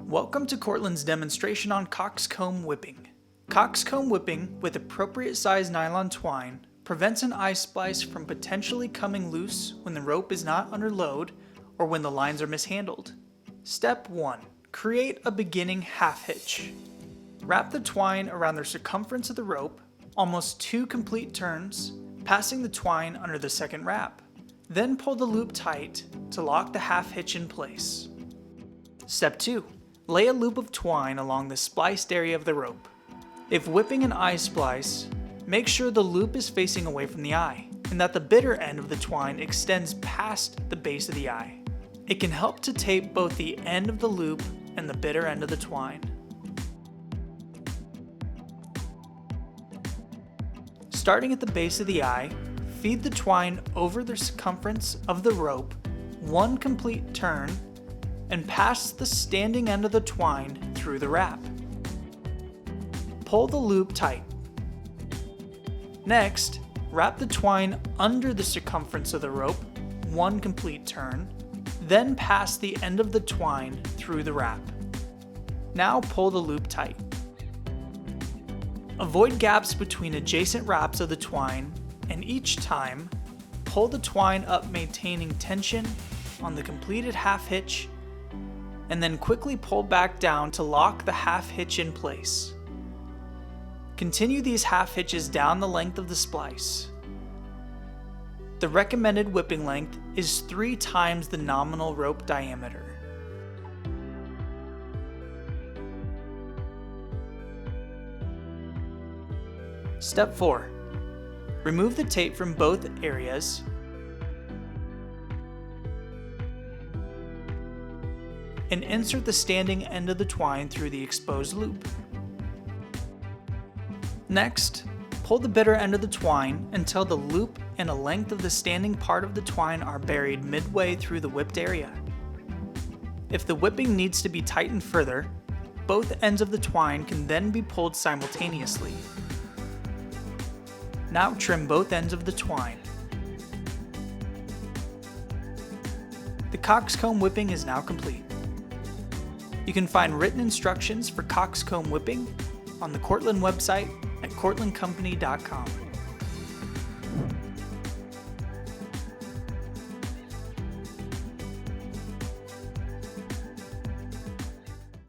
Welcome to Cortland's demonstration on Coxcomb Whipping. Coxcomb whipping with appropriate size nylon twine prevents an eye splice from potentially coming loose when the rope is not under load or when the lines are mishandled. Step 1. Create a beginning half hitch. Wrap the twine around the circumference of the rope, almost 2 complete turns, passing the twine under the second wrap. Then pull the loop tight to lock the half hitch in place. Step 2. Lay a loop of twine along the spliced area of the rope. If whipping an eye splice, make sure the loop is facing away from the eye and that the bitter end of the twine extends past the base of the eye. It can help to tape both the end of the loop and the bitter end of the twine. Starting at the base of the eye, feed the twine over the circumference of the rope 1 complete turn and pass the standing end of the twine through the wrap. Pull the loop tight. Next, wrap the twine under the circumference of the rope 1 complete turn, then pass the end of the twine through the wrap. Now pull the loop tight. Avoid gaps between adjacent wraps of the twine, and each time, pull the twine up maintaining tension on the completed half hitch, and then quickly pull back down to lock the half hitch in place. Continue these half hitches down the length of the splice. The recommended whipping length is 3 times the nominal rope diameter. Step 4. Remove the tape from both areas and insert the standing end of the twine through the exposed loop. Next, pull the bitter end of the twine until the loop and a length of the standing part of the twine are buried midway through the whipped area. If the whipping needs to be tightened further, both ends of the twine can then be pulled simultaneously. Now trim both ends of the twine. The Coxcomb whipping is now complete. You can find written instructions for Coxcomb whipping on the Cortland website at cortlandcompany.com.